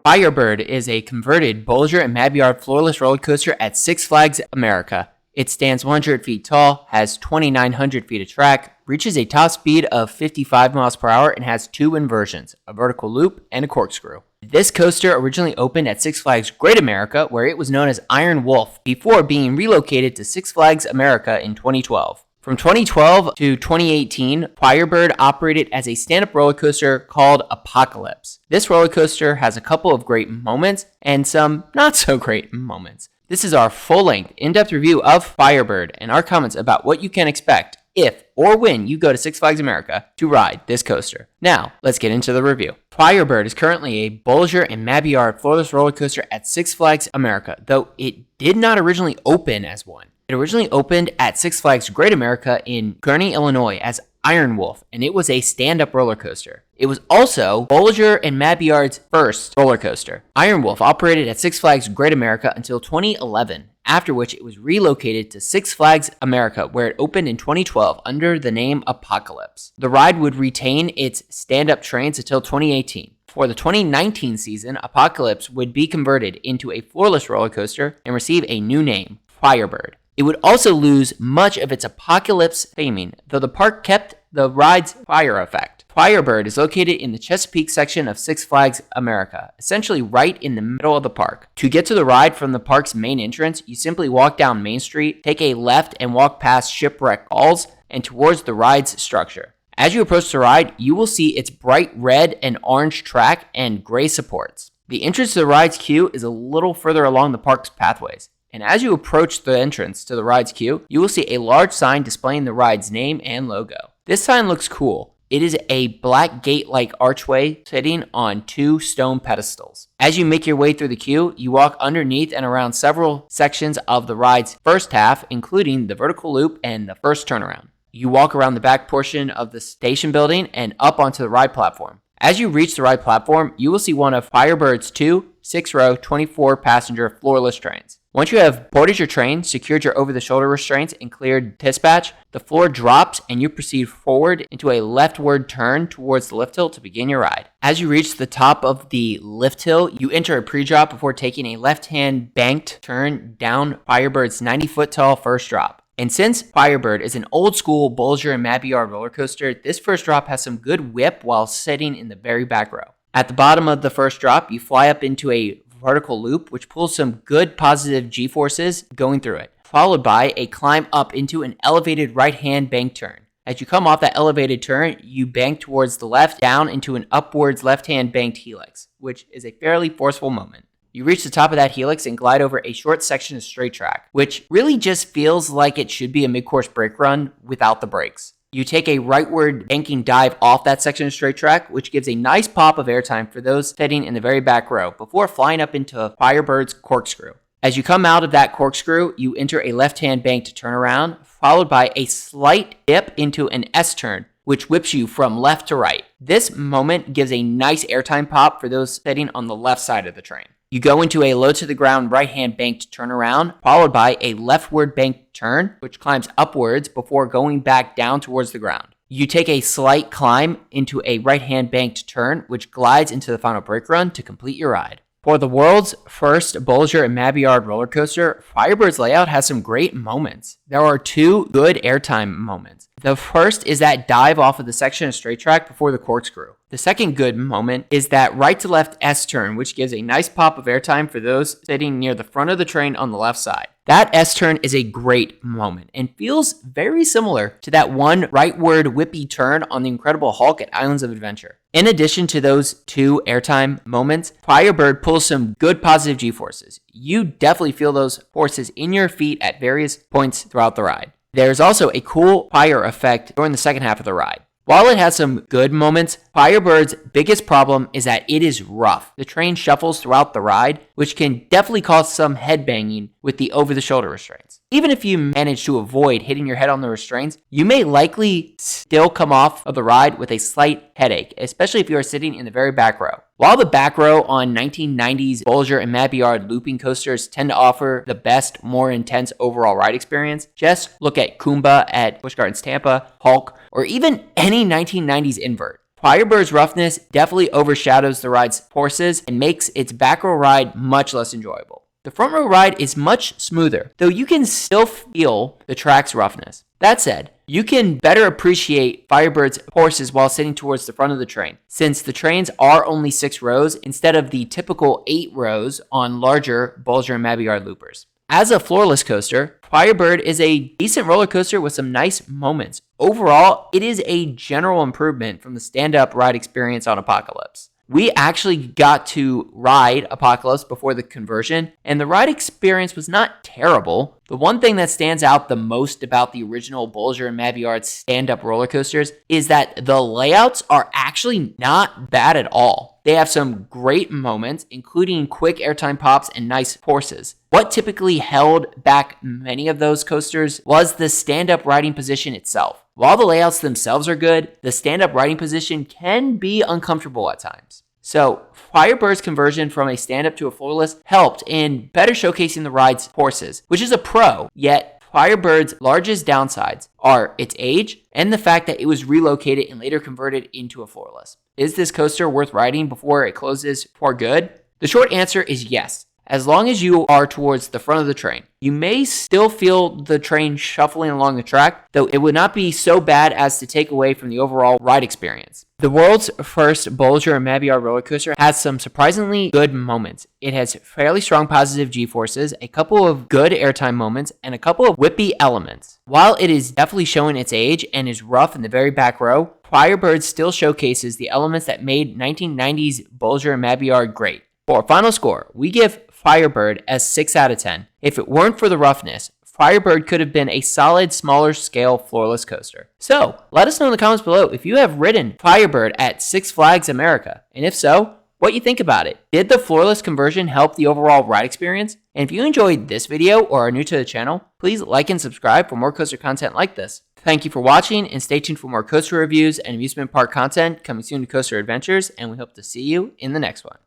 Firebird is a converted Bolliger Mabillard floorless roller coaster at Six Flags America. It stands 100 feet tall, has 2,900 feet of track, reaches a top speed of 55 miles per hour, and has two inversions, a vertical loop and a corkscrew. This coaster originally opened at Six Flags Great America, where it was known as Iron Wolf, before being relocated to Six Flags America in 2012. From 2012 to 2018, Firebird operated as a stand-up roller coaster called Apocalypse. This roller coaster has a couple of great moments and some not so great moments. This is our full-length, in-depth review of Firebird and our comments about what you can expect if or when you go to Six Flags America to ride this coaster. Now, let's get into the review. Firebird is currently a Bolliger and Mabillard floorless roller coaster at Six Flags America, though it did not originally open as one. It originally opened at Six Flags Great America in Gurnee, Illinois as Iron Wolf, and it was a stand-up roller coaster. It was also Bolliger and Mabillard's first roller coaster. Iron Wolf operated at Six Flags Great America until 2011, after which it was relocated to Six Flags America, where it opened in 2012 under the name Apocalypse. The ride would retain its stand-up trains until 2018. For the 2019 season, Apocalypse would be converted into a floorless roller coaster and receive a new name, Firebird. It would also lose much of its Apocalypse theming, though the park kept the ride's fire effect. Firebird is located in the Chesapeake section of Six Flags America, essentially right in the middle of the park. To get to the ride from the park's main entrance, you simply walk down Main Street, take a left and walk past Shipwreck Falls and towards the ride's structure. As you approach the ride, you will see its bright red and orange track and gray supports. The entrance to the ride's queue is a little further along the park's pathways. And as you approach the entrance to the ride's queue, you will see a large sign displaying the ride's name and logo. This sign looks cool. It is a black gate-like archway sitting on two stone pedestals. As you make your way through the queue, you walk underneath and around several sections of the ride's first half, including the vertical loop and the first turnaround. You walk around the back portion of the station building and up onto the ride platform. As you reach the ride platform, you will see one of Firebird's two 6-row, 24-passenger floorless trains. Once you have boarded your train, secured your over-the-shoulder restraints, and cleared dispatch, the floor drops and you proceed forward into a leftward turn towards the lift hill to begin your ride. As you reach the top of the lift hill, you enter a pre-drop before taking a left-hand banked turn down Firebird's 90-foot-tall first drop. And since Firebird is an old-school Bolliger and Mabillard roller coaster, this first drop has some good whip while sitting in the very back row. At the bottom of the first drop, you fly up into a vertical loop, which pulls some good positive G-forces going through it, followed by a climb up into an elevated right-hand bank turn. As you come off that elevated turn, you bank towards the left down into an upwards left-hand banked helix, which is a fairly forceful moment. You reach the top of that helix and glide over a short section of straight track, which really just feels like it should be a mid-course brake run without the brakes. You take a rightward banking dive off that section of straight track, which gives a nice pop of airtime for those sitting in the very back row, before flying up into Firebird's corkscrew. As you come out of that corkscrew, you enter a left-hand banked turnaround, followed by a slight dip into an S-turn, which whips you from left to right. This moment gives a nice airtime pop for those sitting on the left side of the train. You go into a low-to-the-ground right-hand banked turnaround, followed by a leftward banked turn, which climbs upwards before going back down towards the ground. You take a slight climb into a right-hand banked turn, which glides into the final brake run to complete your ride. For the world's first Bolliger and Mabillard roller coaster, Firebird's layout has some great moments. There are two good airtime moments. The first is that dive off of the section of straight track before the corkscrew. The second good moment is that right to left S-turn, which gives a nice pop of airtime for those sitting near the front of the train on the left side. That S-turn is a great moment and feels very similar to that one rightward whippy turn on the Incredible Hulk at Islands of Adventure. In addition to those two airtime moments, Firebird pulls some good positive G-forces. You definitely feel those forces in your feet at various points throughout the ride. There's also a cool fire effect during the second half of the ride. While it has some good moments, Firebird's biggest problem is that it is rough. The train shuffles throughout the ride, which can definitely cause some headbanging with the over-the-shoulder restraints. Even if you manage to avoid hitting your head on the restraints, you may likely still come off of the ride with a slight headache, especially if you are sitting in the very back row. While the back row on 1990s Bolliger and Mabillard looping coasters tend to offer the best, more intense overall ride experience, just look at Kumba at Busch Gardens Tampa, Hulk, or even any 1990s invert. Firebird's roughness definitely overshadows the ride's forces and makes its back row ride much less enjoyable. The front row ride is much smoother, though you can still feel the track's roughness. That said, you can better appreciate Firebird's forces while sitting towards the front of the train, since the trains are only 6 rows instead of the typical 8 rows on larger Bolliger Mabillard loopers. As a floorless coaster, Firebird is a decent roller coaster with some nice moments. Overall, it is a general improvement from the stand-up ride experience on Apocalypse. We actually got to ride Apocalypse before the conversion, and the ride experience was not terrible. The one thing that stands out the most about the original Bolliger and Mabillard stand-up roller coasters is that the layouts are actually not bad at all. They have some great moments, including quick airtime pops and nice forces. What typically held back many of those coasters was the stand-up riding position itself. While the layouts themselves are good, the stand-up riding position can be uncomfortable at times. So, Firebird's conversion from a stand-up to a floorless helped in better showcasing the ride's forces, which is a pro, yet Firebird's largest downsides are its age and the fact that it was relocated and later converted into a floorless. Is this coaster worth riding before it closes for good? The short answer is yes. As long as you are towards the front of the train, you may still feel the train shuffling along the track, though it would not be so bad as to take away from the overall ride experience. The world's first Bolliger and Mabillard roller coaster has some surprisingly good moments. It has fairly strong positive G-forces, a couple of good airtime moments, and a couple of whippy elements. While it is definitely showing its age and is rough in the very back row, Firebird still showcases the elements that made 1990s Bolliger and Mabillard great. For our final score, we give Firebird a 6 out of 10. If it weren't for the roughness, Firebird could have been a solid, smaller scale floorless coaster. So, let us know in the comments below if you have ridden Firebird at Six Flags America, and if so, what you think about it. Did the floorless conversion help the overall ride experience? And if you enjoyed this video or are new to the channel, please like and subscribe for more coaster content like this. Thank you for watching, and stay tuned for more coaster reviews and amusement park content coming soon to Coaster Adventures, and we hope to see you in the next one.